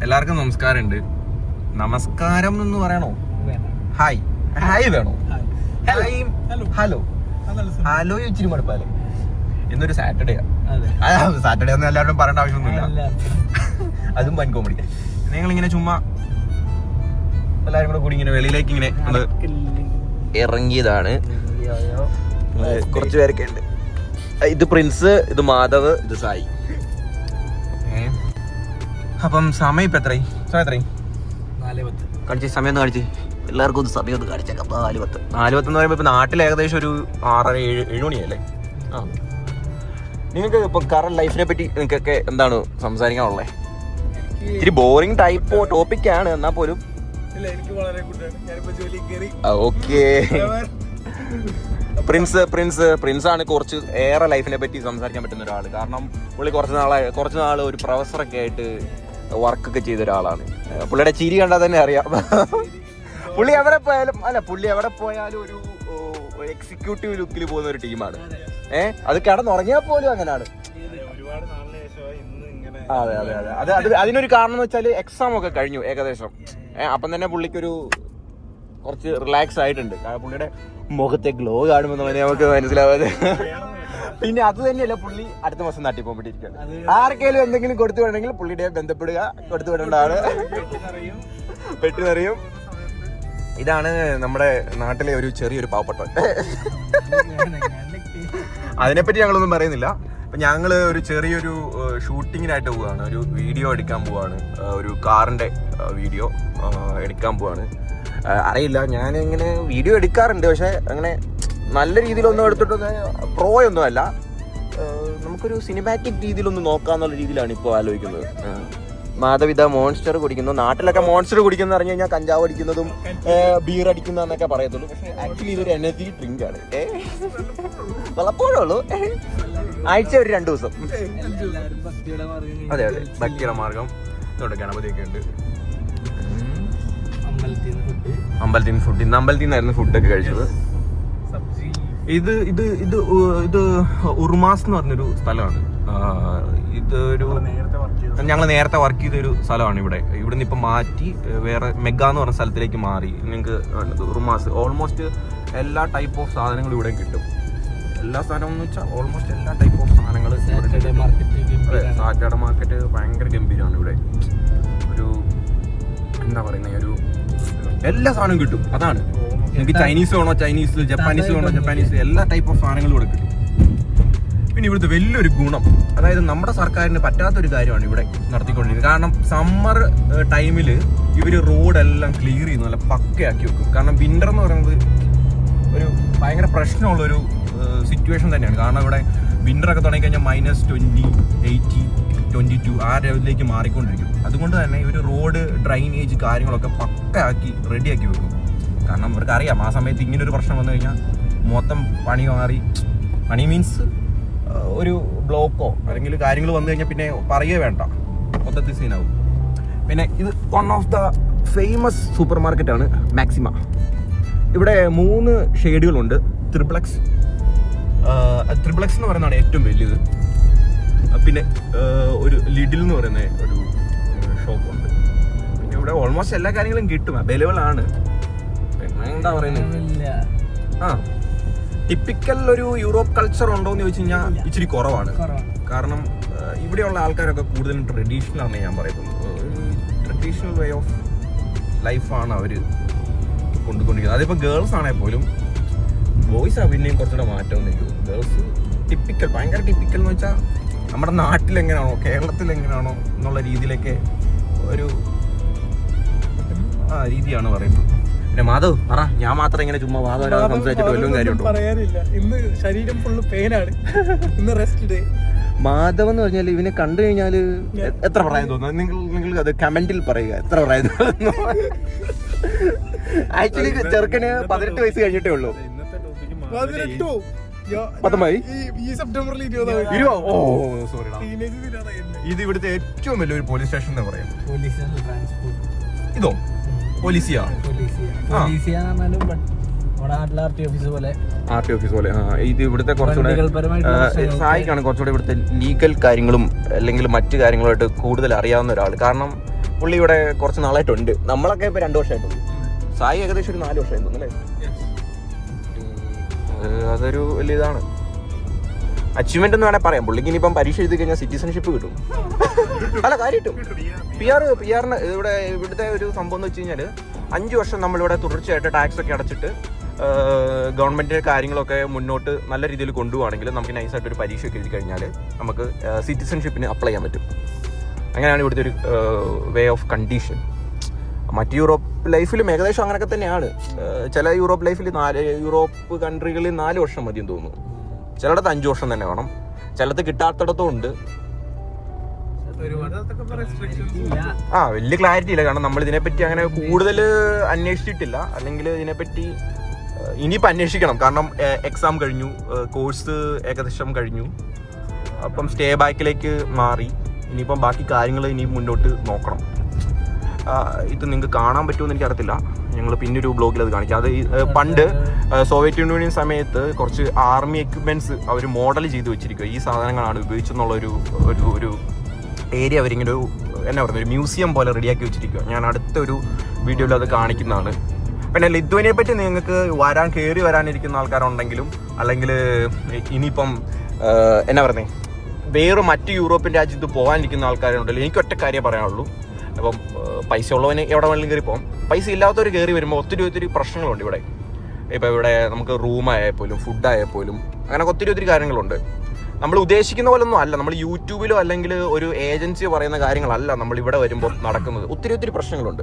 എല്ലാവർക്കും നമസ്കാരമുണ്ട്. നമസ്കാരം എന്ന് പറയണോ? ഹായ് ഹായ് വേണോ? ഹലോ ഹലോ ഇച്ചിരി മടുപ്പാലേ. ഇന്നൊരു സാറ്റർഡേ സാറ്റർഡേ ഒന്നും എല്ലാവരും പറയേണ്ട ആവശ്യമൊന്നുമില്ല. അതും വൻ കോമഡി. നിങ്ങളിങ്ങനെ ചുമ്മാ എല്ലാവരും കൂടെ കൂടി ഇങ്ങനെ വെളിയിലേക്ക് ഇങ്ങനെ ഇറങ്ങിയതാണ്. കുറച്ച് പേരൊക്കെ ഉണ്ട്. ഇത് പ്രിൻസ്, ഇത് മാധവ്, ഇത് സായി. അപ്പം സമയം ഇപ്പൊ എത്രയും കാണിച്ച് സമയം ഒന്ന് കാണിച്ച് എല്ലാവർക്കും ഒന്ന് സമയം ഒന്ന് കാണിച്ചേക്കാം. 4:10 എന്ന് പറയുമ്പോൾ ഇപ്പൊ നാട്ടിൽ ഏകദേശം ഒരു 6:30-7 മണിയല്ലേ? ആ, നിങ്ങൾക്ക് ഇപ്പൊ കറന്റ് ലൈഫിനെ പറ്റി നിങ്ങൾക്കൊക്കെ എന്താണ് സംസാരിക്കാനുള്ളത്? ഇത്തിരി ബോറിംഗ് ടൈപ്പ് ടോപ്പിക്കാണ് എന്നാൽ പോലും. ഓക്കെ, പ്രിൻസ് ആണ് കുറച്ച് ഏറെ ലൈഫിനെ പറ്റി സംസാരിക്കാൻ പറ്റുന്ന ഒരാള്. കാരണം പുള്ളി കുറച്ച് നാള് ഒരു പ്രൊഫസറൊക്കെ ആയിട്ട് വർക്കൊക്കെ ചെയ്ത ഒരാളാണ്. പുള്ളിയുടെ ചിരി കണ്ടാൽ തന്നെ അറിയാം. പുള്ളി എവിടെ പോയാലും ഒരു എക്സിക്യൂട്ടീവ് ലുക്കിൽ പോകുന്ന ഒരു ടീമാണ്. അത് കിടന്നുറങ്ങിയാൽ പോലും അങ്ങനെയാണ്. അതെ അതെ അതെ അത് അതിനൊരു കാരണം എന്ന് വെച്ചാൽ എക്സാം ഒക്കെ കഴിഞ്ഞു ഏകദേശം. അപ്പം തന്നെ പുള്ളിക്കൊരു കുറച്ച് റിലാക്സ് ആയിട്ടുണ്ട്. കാരണം പുള്ളിയുടെ മുഖത്തെ ഗ്ലോ കാണുമ്പോൾ നമുക്ക് മനസ്സിലാവാതെ. പിന്നെ അത് തന്നെയല്ല, പുള്ളി അടുത്ത മാസം നാട്ടിൽ പോകാൻ വേണ്ടിയിരിക്കുകയാണ്. ആർക്കെങ്കിലും എന്തെങ്കിലും കൊടുത്തു വിടണമെങ്കിൽ പുള്ളിയുടെ ബന്ധപ്പെടുക, കൊടുത്തു വിടേണ്ടതാണ്. പെട്ടി നിറയും. ഇതാണ് നമ്മുടെ നാട്ടിലെ ഒരു ചെറിയൊരു പാവപ്പെട്ടവൻ. അതിനെപ്പറ്റി ഞങ്ങളൊന്നും പറയുന്നില്ല. അപ്പം ഞങ്ങൾ ഒരു ചെറിയൊരു ഷൂട്ടിങ്ങിനായിട്ട് പോവുകയാണ്. ഒരു വീഡിയോ എടുക്കാൻ പോവാണ്. ഒരു കാറിൻ്റെ വീഡിയോ എടുക്കാൻ പോവാണ്. അറിയില്ല, ഞാൻ ഇങ്ങനെ വീഡിയോ എടുക്കാറുണ്ട്, പക്ഷെ അങ്ങനെ നല്ല രീതിയിലൊന്നും എടുത്തിട്ടൊന്നും പ്രോയൊന്നും അല്ല. നമുക്കൊരു സിനിമാറ്റിക് രീതിയിലൊന്ന് നോക്കാന്നുള്ള രീതിയിലാണ് ഇപ്പോൾ ആലോചിക്കുന്നത്. മാധവിത മോൺസ്റ്റർ കുടിക്കുന്നു. നാട്ടിലൊക്കെ മോൺസ്റ്റർ കുടിക്കുന്ന പറഞ്ഞു കഴിഞ്ഞാൽ കഞ്ചാവ് അടിക്കുന്നതും ബീർ അടിക്കുന്നതെന്നൊക്കെ പറയത്തുള്ളൂ. പക്ഷെ ആക്ച്വലി ഇതൊരു എനർജി ഡ്രിങ്ക് ആണ്. പലപ്പോഴും ഉള്ളൂ, ആഴ്ച ഒരു 2 ദിവസം. അതെ അതെ, ഭക്തിയുടെ മാർഗം. ഇതോടെ ഗണപതിയൊക്കെ ഉണ്ട്. അമ്പലത്തിൽ നിന്ന് ഫുഡ്. ഇന്ന് അമ്പലത്തിൽ നിന്നായിരുന്നു ഫുഡൊക്കെ കഴിച്ചത്. ഇത് ഇത് ഇത് ഇത് ഉർമാസ് എന്ന് പറഞ്ഞൊരു സ്ഥലമാണ്. ഇതൊരു ഞങ്ങൾ നേരത്തെ വർക്ക് ചെയ്തൊരു സ്ഥലമാണ്. ഇവിടുന്ന് ഇപ്പം മാറ്റി വേറെ മെഗ എന്ന് പറഞ്ഞ സ്ഥലത്തിലേക്ക് മാറി. നിങ്ങൾക്ക് ഉർമാസ് ഓൾമോസ്റ്റ് എല്ലാ ടൈപ്പ് ഓഫ് സാധനങ്ങളും ഇവിടെ കിട്ടും. എല്ലാ സാധനവും എന്ന് വെച്ചാൽ ഓൾമോസ്റ്റ് എല്ലാ ടൈപ്പ് ഓഫ് സാധനങ്ങൾ. സാറ്റർഡേ മാർക്കറ്റ് ഭയങ്കര ഗംഭീരമാണ്. ഇവിടെ ഒരു എന്താ പറയുന്നത്, ഒരു എല്ലാ സാധനവും കിട്ടും. അതാണ്, നിങ്ങൾക്ക് ചൈനീസ് വേണോ ചൈനീസ്, ജപ്പാനീസ് വേണോ ജപ്പാനീസ്, എല്ലാ ടൈപ്പ് ഓഫ് സാധനങ്ങളും ഇവിടെ കിട്ടും. പിന്നെ ഇവിടുത്തെ വലിയൊരു ഗുണം, അതായത് നമ്മുടെ സർക്കാരിന് പറ്റാത്തൊരു കാര്യമാണ് ഇവിടെ നടത്തിക്കൊണ്ടിരിക്കുന്നത്. കാരണം സമ്മർ ടൈമിൽ ഇവർ റോഡെല്ലാം ക്ലിയർ ചെയ്യുന്നു, നല്ല പക്കയാക്കി വെക്കും. കാരണം വിന്റർ എന്ന് പറയുന്നത് ഒരു ഭയങ്കര പ്രശ്നമുള്ളൊരു സിറ്റുവേഷൻ തന്നെയാണ്. കാരണം ഇവിടെ വിന്ററൊക്കെ തുടങ്ങിക്കഴിഞ്ഞാൽ -20, 80, 22 ആ ലെവലിലേക്ക് മാറിക്കൊണ്ടിരിക്കും. അതുകൊണ്ട് തന്നെ ഇവർ റോഡ് ഡ്രൈനേജ് കാര്യങ്ങളൊക്കെ പക്കയാക്കി റെഡിയാക്കി വെക്കും. കാരണം ഇവർക്ക് അറിയാം ആ സമയത്ത് ഇങ്ങനൊരു പ്രശ്നം വന്നു കഴിഞ്ഞാൽ മൊത്തം പണി മീൻസ് ഒരു ബ്ലോക്കോ അല്ലെങ്കിൽ കാര്യങ്ങൾ വന്നു കഴിഞ്ഞാൽ പിന്നെ പറയുകയേ വേണ്ട, മൊത്തത്തിൽ സീനാവും. പിന്നെ ഇത് one of the famous super മാർക്കറ്റാണ് മാക്സിമ. ഇവിടെ 3 ഷെയ്ഡുകളുണ്ട്. ത്രിപ്ലക്സ് എന്ന് പറയുന്നതാണ് ഏറ്റവും വലിയത്. പിന്നെ ഒരു ലിഡിൽ എന്ന് പറയുന്ന ഒരു ഷോപ്പുണ്ട്. പിന്നെ ഇവിടെ ഓൾമോസ്റ്റ് എല്ലാ കാര്യങ്ങളും കിട്ടും, അവൈലബിൾ ആണ്. എന്താ പറയുന്നത്, ടിപ്പിക്കൽ ഒരു യൂറോപ്പ് കൾച്ചർ ഉണ്ടോ എന്ന് ചോദിച്ചു കഴിഞ്ഞാൽ ഇച്ചിരി കുറവാണ്. കാരണം ഇവിടെയുള്ള ആൾക്കാരൊക്കെ കൂടുതലും ട്രഡീഷണൽ ആണ് ഞാൻ പറയുന്നത്. ട്രഡീഷണൽ വേ ഓഫ് ലൈഫാണ് അവർ കൊണ്ടുകൊണ്ടിരിക്കുന്നത്. അതിപ്പോൾ ഗേൾസ് ആണെങ്കിൽ പോലും ബോയ്സ് പിന്നെയും കുറച്ചുകൂടെ മാറ്റം നിൽക്കും. ഗേൾസ് ടിപ്പിക്കൽ, ഭയങ്കര ടിപ്പിക്കൽ എന്ന് വെച്ചാൽ നമ്മുടെ നാട്ടിലെങ്ങനെയാണോ കേരളത്തിൽ എങ്ങനെയാണോ എന്നുള്ള രീതിയിലൊക്കെ ഒരു രീതിയാണ് പറയുന്നത്. പിന്നെ മാധവ് പറ, ഞാൻ മാത്രം ഇങ്ങനെ ചുമ്മാ വാദം സംസാരിച്ചിട്ട് വല്ലതും കാര്യമുണ്ടോ? പറയാനില്ല, ഇന്ന് ശരീരം ഫുള്ള് പെയിനാണ്. ഇന്ന് റെസ്റ്റ് ഡേ. മാധവ് എന്ന് പറഞ്ഞാൽ ഇവനെ കണ്ടു കഴിഞ്ഞാൽ എത്ര പ്രായം തോന്നുന്നു? നിങ്ങൾ അത് കമന്റിൽ പറയുക, എത്ര പ്രായം തോന്നുന്നു? ആക്ച്വലി ചെറുക്കന് 18 വയസ്സ് കഴിഞ്ഞിട്ടേ ഉള്ളൂ. 19 ഈ സെപ്റ്റംബറിൽ 20. ഓ സോറി. ഇത് ഇവിടുത്തെ ഏറ്റവും വലിയൊരു പോലീസ് സ്റ്റേഷൻ എന്ന് പറയാം. ഇതോ പോലീസിയ ഓഫീസ് പോലെ. ഇത് ഇവിടുത്തെ കുറച്ചുകൂടെ സഹായിക്കാണ്, കുറച്ചുകൂടെ ഇവിടുത്തെ ലീഗൽ കാര്യങ്ങളും അല്ലെങ്കിൽ മറ്റു കാര്യങ്ങളുമായിട്ട് കൂടുതൽ അറിയാവുന്ന ഒരാൾ. കാരണം പുള്ളി ഇവിടെ കുറച്ച് നാളായിട്ടുണ്ട്. നമ്മളൊക്കെ ഇപ്പൊ 2 വർഷമായിട്ടുള്ളൂ. സായി ഏകദേശം ഒരു 4 വർഷമായി തോന്നുന്നു അല്ലേ? അതൊരു വലിയ ഇതാണ്, അച്ചീവ്മെന്റ് എന്ന് വേണേൽ പറയാം. പുള്ളിക്ക് ഇനിയിപ്പം പരീക്ഷ എഴുതി കഴിഞ്ഞാൽ സിറ്റിസൺഷിപ്പ് കിട്ടും. അല്ല കാര്യം പി ആറിന് ഇവിടുത്തെ ഒരു സംഭവം എന്ന് വെച്ച് കഴിഞ്ഞാൽ 5 വർഷം നമ്മളിവിടെ തുടർച്ചയായിട്ട് ടാക്സ് ഒക്കെ അടച്ചിട്ട് ഗവൺമെന്റിന്റെ കാര്യങ്ങളൊക്കെ മുന്നോട്ട് നല്ല രീതിയിൽ കൊണ്ടുപോവാണെങ്കിൽ നമുക്ക് നൈസായിട്ട് ഒരു പരീക്ഷ ഒക്കെ എഴുതി കഴിഞ്ഞാൽ നമുക്ക് സിറ്റിസൺഷിപ്പിന് അപ്ലൈ ചെയ്യാൻ പറ്റും. അങ്ങനെയാണ് ഇവിടുത്തെ ഒരു വേ ഓഫ് കണ്ടീഷൻ. മറ്റ് യൂറോപ്പ് ലൈഫിലും ഏകദേശം അങ്ങനെയൊക്കെ തന്നെയാണ്. ചില യൂറോപ്പ് ലൈഫിൽ യൂറോപ്പ് കൺട്രികളിൽ 4 വർഷം മതിയെന്ന് തോന്നുന്നു. ചിലയിടത്ത് 5 വർഷം തന്നെ വേണം, ചിലത് കിട്ടാത്തിടത്തും ഉണ്ട്. വലിയ ക്ലാരിറ്റി ഇല്ല, കാരണം നമ്മൾ ഇതിനെപ്പറ്റി അങ്ങനെ കൂടുതൽ അന്വേഷിച്ചിട്ടില്ല. അല്ലെങ്കിൽ ഇതിനെപ്പറ്റി ഇനിയിപ്പോൾ അന്വേഷിക്കണം, കാരണം എക്സാം കഴിഞ്ഞു, കോഴ്സ് ഏകദേശം കഴിഞ്ഞു, അപ്പം സ്റ്റേ ബാക്കിലേക്ക് മാറി. ഇനിയിപ്പം ബാക്കി കാര്യങ്ങൾ ഇനി മുന്നോട്ട് നോക്കണം. ഇത് നിങ്ങൾക്ക് കാണാൻ പറ്റുമെന്ന് എനിക്കറിയത്തില്ല, ഞങ്ങൾ പിന്നൊരു ബ്ലോഗിൽ അത് കാണിക്കാം. അത് പണ്ട് സോവിയറ്റ് യൂണിയൻ സമയത്ത് കുറച്ച് ആർമി എക്യുപ്മെന്റ്സ് അവർ മോഡൽ ചെയ്ത് വെച്ചിരിക്കുക. ഈ സാധനങ്ങളാണ് ഉപയോഗിച്ചെന്നുള്ളൊരു ഒരു ഏരിയ അവരിങ്ങനെ എന്നാ പറയുക, ഒരു മ്യൂസിയം പോലെ റെഡിയാക്കി വെച്ചിരിക്കുക. ഞാൻ അടുത്തൊരു വീഡിയോയിൽ അത് കാണിക്കുന്നതാണ്. പിന്നെ ലിത്വാനിയെ പറ്റി നിങ്ങൾക്ക് കയറി വരാനിരിക്കുന്ന ആൾക്കാരുണ്ടെങ്കിലും, അല്ലെങ്കിൽ ഇനിയിപ്പം എന്നാ പറയുന്നത് വേറെ മറ്റ് യൂറോപ്യൻ രാജ്യത്ത് പോകാനിരിക്കുന്ന ആൾക്കാരുണ്ടല്ലോ, എനിക്ക് ഒറ്റ കാര്യം പറയാനുള്ളൂ. അപ്പം പൈസ ഉള്ളവന് എവിടെ വേണമെങ്കിലും കയറി പോകും. പൈസ ഇല്ലാത്തവർ കയറി വരുമ്പോൾ ഒത്തിരി പ്രശ്നങ്ങളുണ്ട് ഇവിടെ. ഇപ്പോൾ ഇവിടെ നമുക്ക് റൂമായാൽ പോലും ഫുഡായാൽ പോലും അങ്ങനെ ഒത്തിരി കാര്യങ്ങളുണ്ട്. നമ്മൾ ഉദ്ദേശിക്കുന്ന പോലെ ഒന്നും അല്ല. നമ്മൾ യൂട്യൂബിലോ അല്ലെങ്കിൽ ഒരു ഏജൻസിയോ പറയുന്ന കാര്യങ്ങളല്ല നമ്മൾ ഇവിടെ വരുമ്പോൾ നടക്കുന്നത്. ഒത്തിരി പ്രശ്നങ്ങളുണ്ട്.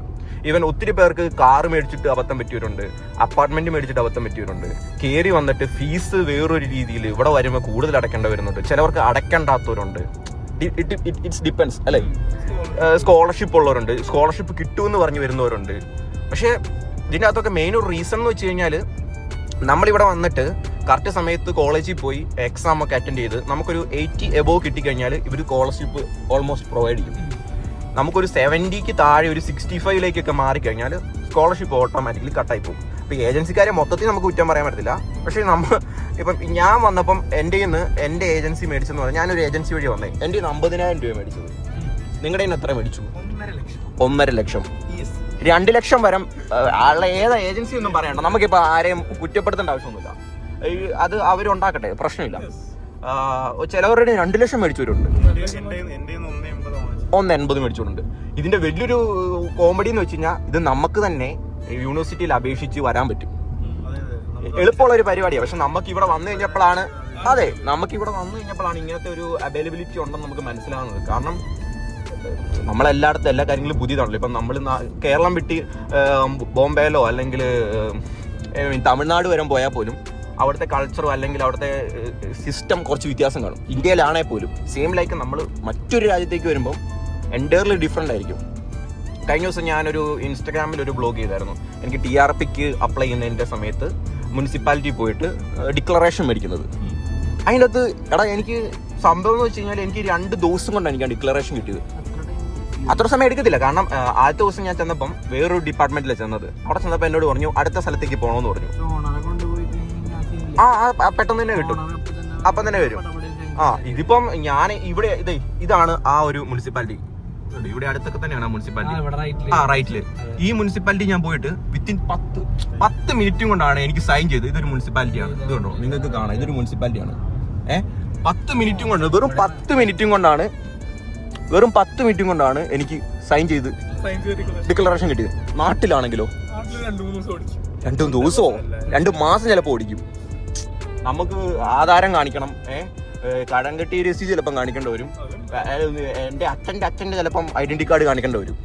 ഈവൻ ഒത്തിരി പേർക്ക് കാറ് മേടിച്ചിട്ട് അബദ്ധം പറ്റിയവരുണ്ട്, അപ്പാർട്ട്മെന്റ് മേടിച്ചിട്ട് അബദ്ധം പറ്റിയവരുണ്ട്. കയറി വന്നിട്ട് ഫീസ് വേറൊരു രീതിയിൽ ഇവിടെ വരുമ്പോൾ കൂടുതൽ അടയ്ക്കേണ്ടി വരുന്നുണ്ട്. ചിലവർക്ക് അടയ്ക്കേണ്ടാത്തവരുണ്ട്. ഇറ്റ്സ് ഡിപ്പെൻസ് അല്ലേ. സ്കോളർഷിപ്പ് ഉള്ളവരുണ്ട്, സ്കോളർഷിപ്പ് കിട്ടുമെന്ന് പറഞ്ഞു വരുന്നവരുണ്ട്. പക്ഷേ ഇതിൻ്റെ അകത്തൊക്കെ മെയിൻ ഒരു റീസൺ എന്ന് വെച്ച് കഴിഞ്ഞാൽ നമ്മളിവിടെ വന്നിട്ട് കറക്റ്റ് സമയത്ത് കോളേജിൽ പോയി എക്സാം ഒക്കെ അറ്റൻഡ് ചെയ്ത് നമുക്കൊരു 80 എബോവ് കിട്ടിക്കഴിഞ്ഞാൽ ഇവർ സ്കോളർഷിപ്പ് ഓൾമോസ്റ്റ് പ്രൊവൈഡ് ചെയ്യും. നമുക്കൊരു 70ക്ക് താഴെ ഒരു 65ലേക്കൊക്കെ മാറിക്കഴിഞ്ഞാൽ സ്കോളർഷിപ്പ് ഓട്ടോമാറ്റിക്കലി കട്ടായി പോകും. അപ്പോൾ ഏജൻസിക്കാരെ മൊത്തത്തിൽ നമുക്ക് കുറ്റം പറയാൻ പറ്റത്തില്ല. പക്ഷേ ഇപ്പം ഞാൻ വന്നപ്പം എൻ്റെ ഏജൻസി മേടിച്ചെന്ന് പറഞ്ഞാൽ ഞാനൊരു ഏജൻസി വഴി വന്നേ, എൻ്റെ 50,000 രൂപ മേടിച്ചത്. നിങ്ങളുടെ കയ്യിൽ എത്ര മേടിച്ചു? 1.5 ലക്ഷം. 2 ലക്ഷം വരെ ആളുടെ ഏതാ ഏജൻസി ഒന്നും പറയണ്ട. നമുക്കിപ്പോൾ ആരെയും കുറ്റപ്പെടുത്തേണ്ട ആവശ്യമൊന്നുമില്ല. അത് അവരുണ്ടാക്കട്ടെ, പ്രശ്നമില്ല. ചിലവരുടെ 2 ലക്ഷം മേടിച്ചവരുണ്ട്, 1.80 മേടിച്ചിട്ടുണ്ട്. ഇതിന്റെ വലിയൊരു കോമഡി എന്ന് വെച്ച് കഴിഞ്ഞാൽ ഇത് നമുക്ക് തന്നെ യൂണിവേഴ്സിറ്റിയിൽ അപേക്ഷിച്ച് വരാൻ പറ്റും. എളുപ്പമുള്ള ഒരു പരിപാടിയാണ്. പക്ഷെ നമുക്ക് ഇവിടെ വന്നു കഴിഞ്ഞപ്പോഴാണ് ഇങ്ങനത്തെ ഒരു അവൈലബിലിറ്റി ഉണ്ടെന്ന് നമുക്ക് മനസ്സിലാവുന്നത്. കാരണം നമ്മളെല്ലായിടത്തും എല്ലാ കാര്യങ്ങളും പുതിയതാണല്ലോ. ഇപ്പം നമ്മൾ കേരളം വിട്ട് ബോംബെയിലോ അല്ലെങ്കിൽ തമിഴ്നാട് വരെ പോയാൽ പോലും അവിടുത്തെ കൾച്ചറോ അല്ലെങ്കിൽ അവിടുത്തെ സിസ്റ്റം കുറച്ച് വ്യത്യാസം കാണും. ഇന്ത്യയിലാണെങ്കിൽ പോലും സെയിം ലൈക്ക് നമ്മൾ മറ്റൊരു രാജ്യത്തേക്ക് വരുമ്പം എൻറ്റയർലി ഡിഫറെൻ്റ് ആയിരിക്കും. കഴിഞ്ഞ ദിവസം ഞാനൊരു ഇൻസ്റ്റാഗ്രാമിൽ ഒരു ബ്ലോഗ് ചെയ്തായിരുന്നു. എനിക്ക് TRPക്ക് അപ്ലൈ ചെയ്യുന്നതിൻ്റെ സമയത്ത് മുനിസിപ്പാലിറ്റി പോയിട്ട് ഡിക്ലറേഷൻ മേടിക്കുന്നത്. അതിൻ്റെ അകത്ത് എനിക്ക് സംഭവം എന്ന് വെച്ച് കഴിഞ്ഞാൽ എനിക്ക് 2 ദിവസം കൊണ്ടാണ് എനിക്ക് ഡിക്ലറേഷൻ കിട്ടിയത്. അത്ര സമയം എടുക്കത്തില്ല. കാരണം ആദ്യത്തെ ദിവസം ഞാൻ ചെന്നപ്പം വേറൊരു ഡിപ്പാർട്ട്മെന്റിലാണ് ചെന്നത്. അവിടെ ചെന്നപ്പോൾ എന്നോട് പറഞ്ഞു അടുത്ത സ്ഥലത്തേക്ക് പോകണമെന്ന് പറഞ്ഞു. പെട്ടെന്ന് തന്നെ കിട്ടും, അപ്പം തന്നെ വരും. ഇതിപ്പം ഞാൻ ഇവിടെ ഇതാണ് ആ ഒരു മുനിസിപ്പാലിറ്റി. ഇവിടെ അടുത്തൊക്കെ തന്നെയാണ് മുനിസിപ്പാലിറ്റി. റൈറ്റില് ഈ മുനിസിപ്പാലിറ്റി ഞാൻ പോയിട്ട് വിത്തിൻ 10 മിനിറ്റും കൊണ്ടാണ് എനിക്ക് സൈൻ ചെയ്ത്. ഇതൊരു മുനിസിപ്പാലിറ്റിയാണ്. ഇത് കണ്ടോ, നിങ്ങൾക്ക് കാണാം, ഇതൊരു മുനിസിപ്പാലിറ്റിയാണ്. 10 മിനിറ്റും കൊണ്ട് വെറും 10 മിനിറ്റും കൊണ്ടാണ് എനിക്ക് സൈൻ ചെയ്ത് ഡിക്ലറേഷൻ കിട്ടിയത്. നാട്ടിലാണെങ്കിലോ 2 ദിവസമോ 2 മാസം ചിലപ്പോൾ ഓടിക്കും. നമുക്ക് ആധാരം കാണിക്കണം, കടം കെട്ടിയ രസീത് ചിലപ്പം കാണിക്കേണ്ടി വരും. എൻ്റെ അച്ഛൻ്റെ ചിലപ്പം ഐഡന്റി കാർഡ് കാണിക്കേണ്ടി വരും.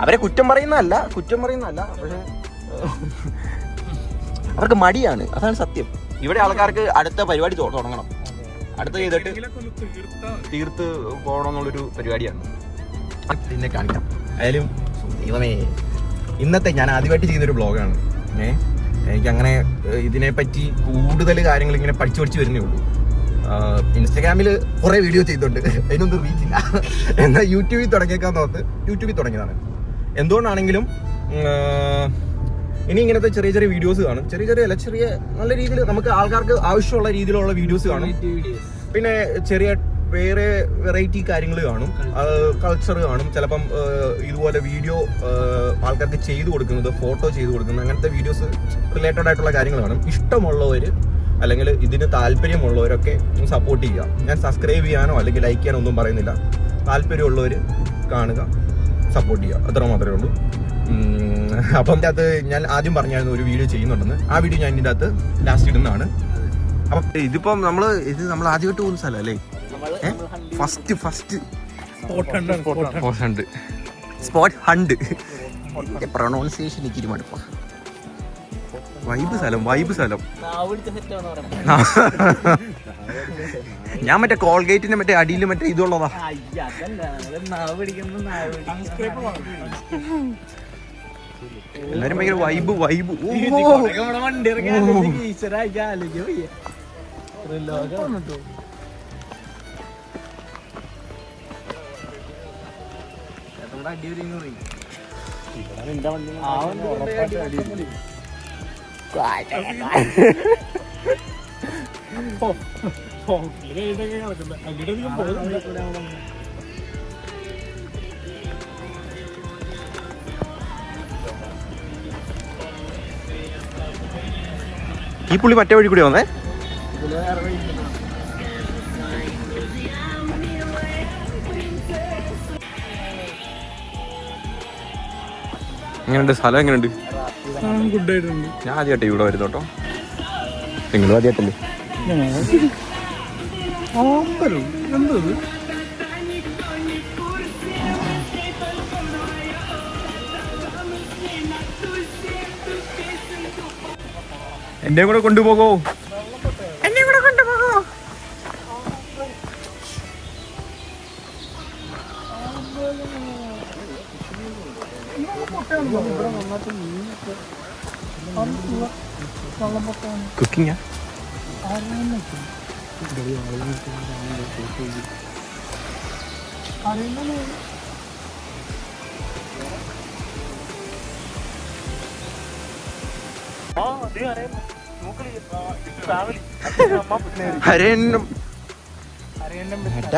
അവരെ കുറ്റം പറയുന്നതല്ല, പക്ഷെ അവർക്ക് മടിയാണ്, അതാണ് സത്യം. ഇവിടെ ആൾക്കാർക്ക് അടുത്ത പരിപാടി തുടങ്ങണം, അടുത്ത ചെയ്തിട്ട് തീർത്ത് പോകണമെന്നുള്ളൊരു പരിപാടിയാണ്. പിന്നെ കാണിക്കാം. ആയാലും ഇന്നത്തെ ഞാൻ ആദ്യമായിട്ട് ചെയ്യുന്നൊരു ബ്ലോഗാണ്. എനിക്കങ്ങനെ ഇതിനെപ്പറ്റി കൂടുതൽ കാര്യങ്ങൾ ഇങ്ങനെ പഠിച്ചു വരുന്നേ ഉള്ളൂ. ഇൻസ്റ്റാഗ്രാമിൽ കുറേ വീഡിയോ ചെയ്തിട്ടുണ്ട്, അതിനൊന്നും റീച്ചില്ല. എന്നാൽ യൂട്യൂബിൽ തുടങ്ങിയതാണ്. എന്തുകൊണ്ടാണെങ്കിലും ഇനി ഇങ്ങനത്തെ ചെറിയ വീഡിയോസ് കാണും. ചെറിയ നല്ല രീതിയിൽ നമുക്ക് ആൾക്കാർക്ക് ആവശ്യമുള്ള രീതിയിലുള്ള വീഡിയോസ് കാണും. പിന്നെ ചെറിയ വേറെ വെറൈറ്റി കാര്യങ്ങൾ കാണും, കൾച്ചർ കാണും. ചിലപ്പം ഇതുപോലെ വീഡിയോ ആൾക്കാർക്ക് ചെയ്തു കൊടുക്കുന്നത്, ഫോട്ടോ ചെയ്തു കൊടുക്കുന്നത്, അങ്ങനത്തെ വീഡിയോസ് റിലേറ്റഡ് ആയിട്ടുള്ള കാര്യങ്ങൾ കാണും. ഇഷ്ടമുള്ളവർ അല്ലെങ്കിൽ ഇതിന് താല്പര്യമുള്ളവരൊക്കെ സപ്പോർട്ട് ചെയ്യുക. ഞാൻ സബ്സ്ക്രൈബ് ചെയ്യാനോ അല്ലെങ്കിൽ ലൈക്ക് ചെയ്യാനോ ഒന്നും പറയുന്നില്ല. താല്പര്യമുള്ളവർ കാണുക, സപ്പോർട്ട് ചെയ്യുക, അത്ര മാത്രമേ ഉള്ളൂ. അപ്പം ഇതിൻ്റെ അകത്ത് ഞാൻ ആദ്യം പറഞ്ഞായിരുന്നു ഒരു വീഡിയോ ചെയ്യുന്നുണ്ടെന്ന്. ആ വീഡിയോ ഞാൻ ഇതിൻ്റെ അകത്ത് ലാസ്റ്റ് ഇടുന്നതാണ്. അപ്പം ഇതിപ്പം നമ്മൾ ആദ്യമായിട്ട് പോകുന്ന സ്ഥലം അല്ലേ? First spot hunt. പ്രൊണൗൺസിയേഷൻ എനിക്ക് മടുപ്പാ. വൈബ് സ്ഥലം. ഞാൻ മറ്റേ കോൾഗേറ്റിന്റെ മറ്റേ അടിയിൽ മറ്റേ ഇതുള്ളതാ. എല്ലാരും ഭയങ്കര വൈബ്. ഈ പുള്ളി മറ്റേ വഴി കൂടി വന്നേ. എങ്ങനെയുണ്ട് സ്ഥലം? എങ്ങനെയുണ്ട്? ഞാൻ ആദ്യമായിട്ട് ഇവിടെ വരുന്നോട്ടോ. നിങ്ങളും ആദ്യമായിട്ടല്ലേ? എന്നെ കൂടെ കൊണ്ടുപോകോ? കുക്കിംഗ്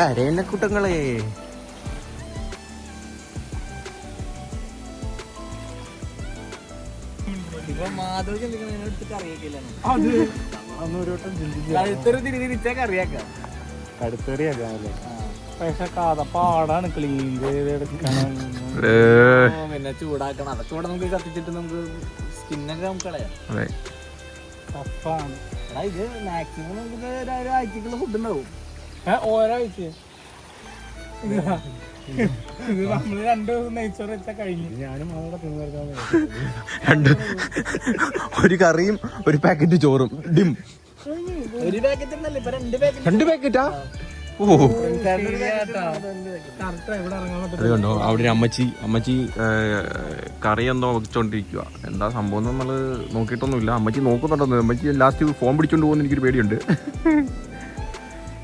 അരയന്നക്കൂട്ടങ്ങളെ. പാടാണ് ക്ലീൻ ചെയ്തെടുക്കണം, പിന്നെ ചൂടാക്കണം. അതൊക്കെ ഇവിടെ നമുക്ക് കത്തിച്ചിട്ട് നമുക്ക് സ്കിന്നൊക്കെ നമുക്ക് കളയാം. ഇത് മാക്സിമം നമുക്ക് ഒരാഴ്ചക്കുള്ള ഫുഡ് ഉണ്ടാവും. ഒരാഴ്ച നമ്മള് 2 ദിവസം നെയ്ച്ചോറ് വെച്ചാൽ കഴിഞ്ഞു. ഞാനും ഒരു കറിയും ഒരു പാക്കറ്റ് ചോറും ഡിം. ഒരു പാക്കറ്റ് ഒന്നല്ല, ഇപ്പൊ 2 പാക്കറ്റാ? ഓ, അതുകൊണ്ടോ അവിടെ അമ്മച്ചി കറി എന്തോ വെച്ചോണ്ടിരിക്കുക. എന്താ സംഭവം നമ്മള് നോക്കിയിട്ടൊന്നുമില്ല. അമ്മച്ചി നോക്കുന്നുണ്ടോ? അമ്മച്ചി ലാസ്റ്റ് ഫോൺ പിടിച്ചോണ്ട് പോകുന്ന എനിക്കൊരു പേടിയുണ്ട്.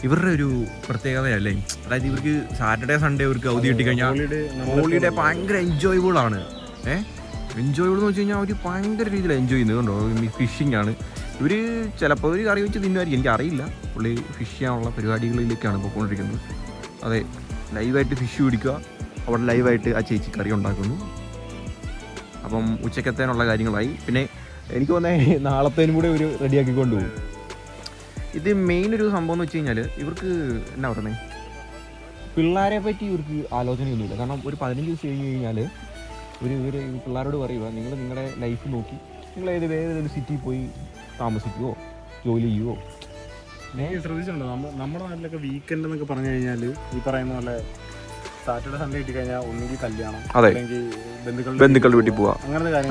ഇവരുടെ ഒരു പ്രത്യേകതയല്ലേ, അതായത് ഇവർക്ക് സാറ്റർഡേ സൺഡേ ഇവർക്ക് അവധി കിട്ടിക്കഴിഞ്ഞാൽ ഹോളിഡേ ഭയങ്കര എൻജോയബിൾ ആണ്. എൻജോയബിൾ എന്ന് വെച്ച് കഴിഞ്ഞാൽ അവർ ഭയങ്കര രീതിയിൽ എൻജോയ് ചെയ്യുന്നത് കണ്ടോ. ഫിഷിംഗ് ആണ് ഇവർ. ചിലപ്പോൾ ഒരു കറി വെച്ച് തിന്നുമായിരിക്കും, എനിക്കറിയില്ല. പുള്ളി ഫിഷ് ചെയ്യാനുള്ള പരിപാടികളിലേക്കാണ് പോയിക്കൊണ്ടിരിക്കുന്നത്. അതെ, ലൈവായിട്ട് ഫിഷ് പിടിക്കുക, അവിടെ ലൈവായിട്ട് ആ ചേച്ചി കറി ഉണ്ടാക്കുന്നു. അപ്പം ഉച്ചക്കത്തേനുള്ള കാര്യങ്ങളായി. പിന്നെ എനിക്ക് തോന്നുന്നത് നാളത്തേനും കൂടെ ഒരു റെഡിയാക്കിക്കൊണ്ട് പോകും. ഇത് മെയിൻ ഒരു സംഭവം എന്ന് വെച്ച് കഴിഞ്ഞാൽ ഇവർക്ക് എന്നാ പറയുന്നത്, പിള്ളേരെ പറ്റി ഇവർക്ക് ആലോചനയൊന്നുമില്ല. കാരണം ഒരു 15 ദിവസം കഴിഞ്ഞ് കഴിഞ്ഞാൽ ഇവർ പിള്ളേരോട് പറയുക, നിങ്ങൾ നിങ്ങളുടെ ലൈഫ് നോക്കി നിങ്ങൾ ഏതൊരു സിറ്റിയിൽ പോയി താമസിക്കുവോ ജോലി ചെയ്യുവോ. ശ്രദ്ധിച്ചിട്ടുണ്ടോ നമ്മുടെ നാട്ടിലൊക്കെ വീക്കെൻഡ് എന്നൊക്കെ പറഞ്ഞു കഴിഞ്ഞാൽ ഈ പറയുന്ന പോലെ സാറ്റർഡേ സൺഡേ കിട്ടി കഴിഞ്ഞാൽ ഒന്നുകിൽ കല്യാണം, അല്ലെങ്കിൽ ബന്ധുക്കളുടെ വീട്ടിൽ പോവാ,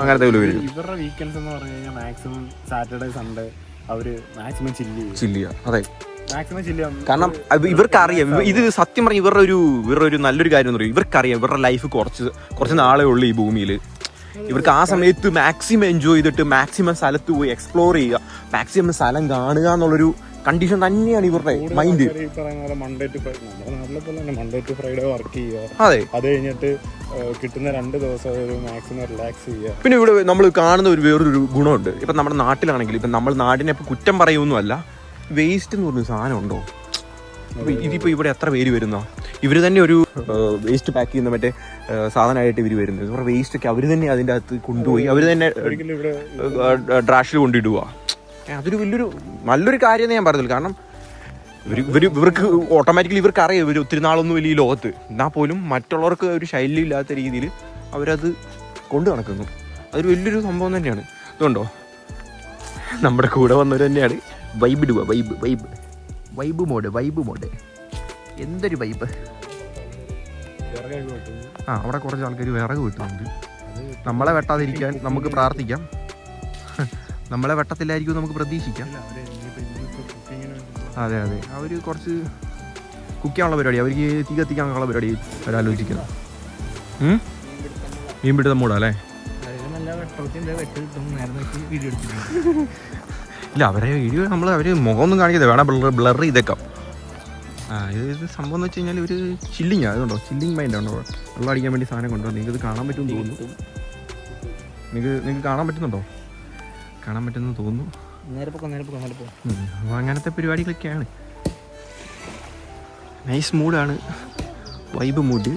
അങ്ങനത്തെ ഇവരുടെ വീക്കെൻഡ്സ് എന്ന് പറഞ്ഞു കഴിഞ്ഞാൽ മാക്സിമം സാറ്റർഡേ സൺഡേ അവര് മാക്സിമം ചില്ല് ചെയ്യുക. അതെ, മാക്സിമം ചില്ല് ചെയ്യാം. കാരണം ഇവർക്കറിയാം, ഇത് സത്യം പറഞ്ഞ ഇവരുടെ ഒരു നല്ലൊരു കാര്യം എന്ന് പറയും. ഇവർക്കറിയാം ഇവരുടെ ലൈഫ് കുറച്ച് നാളെ ഉള്ളു ഈ ഭൂമിയിൽ. ഇവർക്ക് ആ സമയത്ത് മാക്സിമം എൻജോയ് ചെയ്തിട്ട് മാക്സിമം സ്ഥലത്ത് പോയി എക്സ്പ്ലോർ ചെയ്യുക, മാക്സിമം സ്ഥലം കാണുക എന്നുള്ളൊരു കണ്ടീഷൻ തന്നെയാണ് ഇവരുടെ mind. Monday to Friday work ചെയ്യുക, അതെ, അത് കഴിഞ്ഞിട്ട് കിട്ടുന്ന 2 ദിവസം ഒരു മാക്സിമം റിലാക്സ് ചെയ്യുക. പിന്നെ ഇവിടെ നമ്മൾ കാണുന്ന വേറൊരു ഗുണമുണ്ട്. ഇപ്പം നമ്മുടെ നാട്ടിലാണെങ്കിൽ ഇപ്പം നമ്മൾ നാടിനെ കുറ്റം പറയുമൊന്നുമല്ല, വേസ്റ്റ് എന്ന് പറഞ്ഞ സാധനം ഉണ്ടോ? ഇതിപ്പോൾ ഇവിടെ എത്ര പേര് വരുന്നോ? ഇവർ തന്നെ ഒരു വേസ്റ്റ് പാക്ക് ചെയ്യുന്ന മറ്റേ സാധനമായിട്ട് ഇവർ വരുന്നത്. ഇവരുടെ വേസ്റ്റ് ഒക്കെ അവർ തന്നെ അതിൻ്റെ അകത്ത് കൊണ്ടുപോയി അവർ തന്നെ ട്രാഷിൽ കൊണ്ടിടുക. അതൊരു നല്ലൊരു കാര്യമെന്ന് ഞാൻ പറഞ്ഞില്ല. കാരണം ഇവർക്ക് ഓട്ടോമാറ്റിക്കലി ഇവർക്ക് അറിയാം ഇവർ ഒത്തിരി നാളൊന്നും വലിയ ലോകത്ത് എന്നാൽ പോലും മറ്റുള്ളവർക്ക് ഒരു ശൈലി ഇല്ലാത്ത രീതിയിൽ അവരത് കൊണ്ടു നടക്കുന്നു. അതൊരു വലിയൊരു സംഭവം തന്നെയാണ്. ഇതുകൊണ്ടോ നമ്മുടെ കൂടെ വന്നവർ തന്നെയാണ്. വൈബ് ഇടുക, വൈബ് മോഡ് എന്തൊരു വൈബ്. അവിടെ കുറച്ച് ആൾക്കാർ വിറക് വെട്ടുന്നുണ്ട്. നമ്മളെ വെട്ടാതിരിക്കാൻ നമുക്ക് പ്രാർത്ഥിക്കാം. നമ്മളെ വെട്ടത്തില്ലായിരിക്കും നമുക്ക് പ്രതീക്ഷിക്കാം. അതെ അവർ കുറച്ച് കുക്ക് ചെയ്യാനുള്ള പരിപാടി, അവർക്ക് തീ കത്തിക്കാനുള്ള പരിപാടി അവരാലോചിക്കുന്നത്. മീൻപിടുത്തം മൂടാല്ലേ? ഇല്ല അവരെ വീഡിയോ അവർ മുഖമൊന്നും കാണിക്കാതെ വേണം ബ്ലർ ചെയ്തേക്കാം. ഇത് സംഭവം എന്ന് വെച്ച് കഴിഞ്ഞാൽ ഒരു ചില്ലിങ് അതുകൊണ്ടോ ചില്ലിങ് മൈൻഡ് ഉണ്ടോ വെള്ളം അടിക്കാൻ വേണ്ടി സാധനം കൊണ്ടോ. നിങ്ങൾക്ക് ഇത് കാണാൻ പറ്റുമെന്ന് തോന്നുന്നു. നിങ്ങൾക്ക് കാണാൻ പറ്റുന്നുണ്ടോ? കാണാൻ പറ്റുമെന്ന് തോന്നുന്നു. അപ്പോൾ അങ്ങനത്തെ പരിപാടികളൊക്കെയാണ്. നൈസ് മൂഡാണ്, വൈബ് മൂഡ്.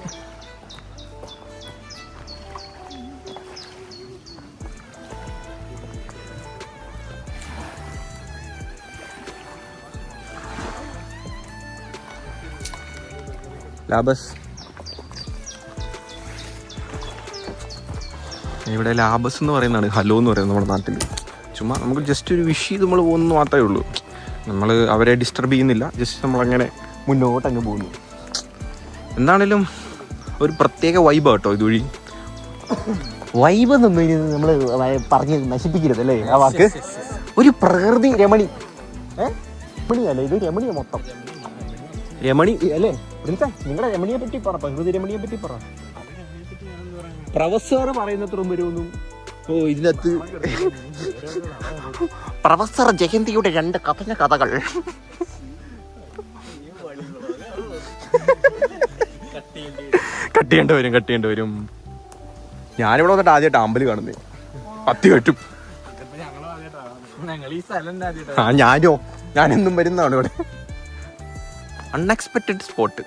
ലാബസ് ഇവിടെ ലാബസ് എന്ന് പറയുന്നതാണ് ഹലോ എന്ന് പറയുന്നത് നമ്മുടെ നാട്ടിൽ. ചുമ്മാ നമുക്ക് ജസ്റ്റ് ഒരു വിഷ് ചെയ്ത് നമ്മൾ പോകുന്നു മാത്രമേ ഉള്ളൂ. നമ്മൾ അവരെ ഡിസ്റ്റർബ് ചെയ്യുന്നില്ല, ജസ്റ്റ് നമ്മളങ്ങനെ മുന്നോട്ടങ്ങ് പോകുന്നു. എന്താണേലും ഒരു പ്രത്യേക വൈബ് കേട്ടോ ഇതുവഴി. വൈബ് എന്നൊന്നും നമ്മൾ പറഞ്ഞ് നശിപ്പിക്കരുത് അല്ലേ ആ വാക്ക്. ഒരു പ്രകൃതി രമണി രമണിയല്ലേ ഇത്? രമണിയ മൊത്തം രമണി അല്ലേ? നിങ്ങളുടെ രമണിയെ പറ്റി പറ, പ്രകൃതി രമണിയെ പറ്റി പറ. പ്രൊഫസർ പറയുന്നത്ര വരുമെന്നും ഇതിനകത്ത് പ്രൊഫസർ ജയന്തിയുടെ 2 കഥന കഥകൾ. കട്ടിയേണ്ടി വരും. ഞാനിവിടെ വന്നിട്ട് ആദ്യമായിട്ട് അമ്പല് കാണുന്നേ. കത്തി കെട്ടും. ഞാനെന്നും വരുന്നതാണ് ഇവിടെ. Unexpected spot.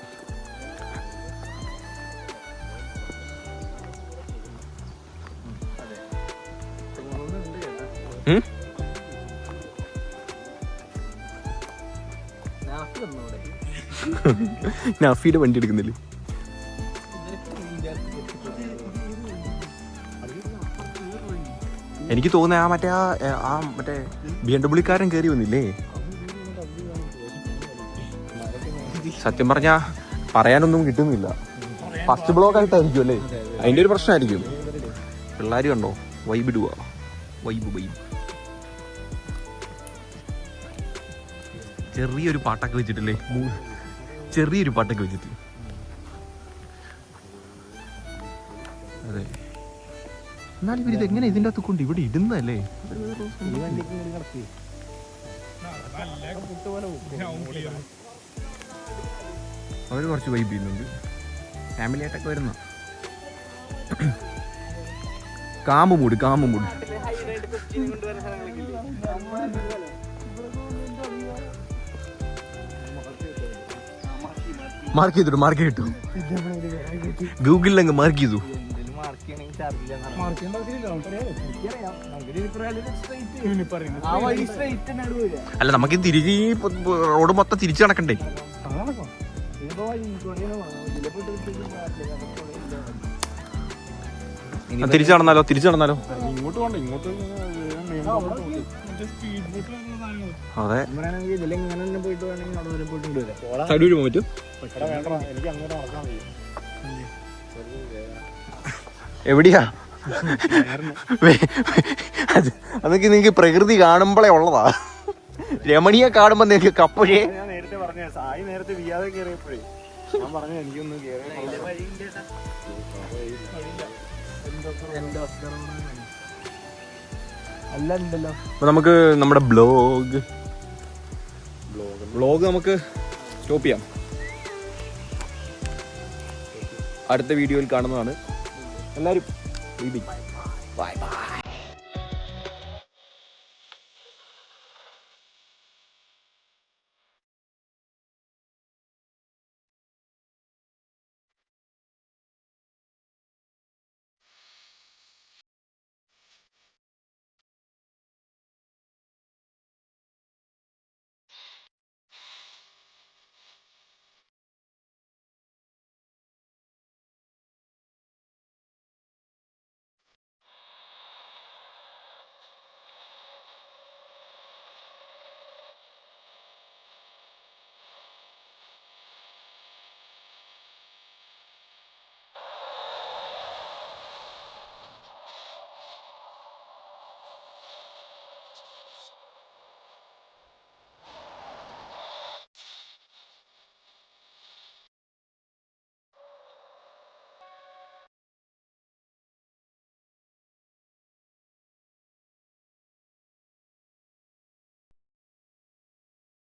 നഫീയുടെ വണ്ടി എടുക്കുന്നില്ലേ? എനിക്ക് തോന്നുന്നത് മറ്റേ BMW കാരൻ കയറി വന്നില്ലേ? സത്യം പറഞ്ഞാ പറയാനൊന്നും കിട്ടുന്നില്ല. ഫസ്റ്റ് ബ്ലോക്ക് ആയിട്ടായിരിക്കും അല്ലേ? അതിന്റെ ഒരു പ്രശ്നമായിരിക്കും. പിള്ളേർ കണ്ടോ വൈബ് ഇടുക, വൈബ്. ചെറിയൊരു പാട്ടൊക്കെ വെച്ചിട്ടില്ലേ? ചെറിയൊരു പാട്ടൊക്കെ വെച്ചിട്ട്. അതെ, എന്നാലും ഇവരിത് എങ്ങനെ ഇതിൻ്റെ അകത്ത് കൊണ്ട് ഇവിടെ ഇടുന്നല്ലേ? അവർ കുറച്ച് വൈബ് ചെയ്യുന്നുണ്ട്. ഫാമിലി ആയിട്ടൊക്കെ വരുന്ന കാമുമൂട്. മാർക്ക് ചെയ്തു ഗൂഗിളിൽ അങ്ങ് മാർക്ക് ചെയ്തു. അല്ല നമുക്ക് തിരികെ റോഡ് മൊത്തം തിരിച്ചു നടക്കണ്ടേ? തിരിച്ചു നടന്നാലോ? ഇങ്ങോട്ട് പോകണ്ട, ഇങ്ങോട്ട്. അതെ, സൈഡ് പോകാൻ പറ്റും. എനിക്ക് അങ്ങോട്ട് നടക്കാൻ കഴിയും. എവിടെയാ? അതൊക്കെ നിങ്ങൾക്ക് പ്രകൃതി കാണുമ്പോഴേ ഉള്ളതാ. രമണിയെ കാണുമ്പോ നിങ്ങൾക്ക് കപ്പഴേ. ഞാൻ നേരത്തെ പറഞ്ഞ സായി നേരത്തെ വിയാതെ കയറിയപ്പോഴേ ഞാൻ പറഞ്ഞു എനിക്കൊന്ന് അപ്പൊ നമുക്ക് നമ്മുടെ ബ്ലോഗ് നമുക്ക് സ്റ്റോപ്പ് ചെയ്യാം. അടുത്ത വീഡിയോയിൽ കാണുന്നതാണ്. എല്ലാവരും ബൈ ബൈ.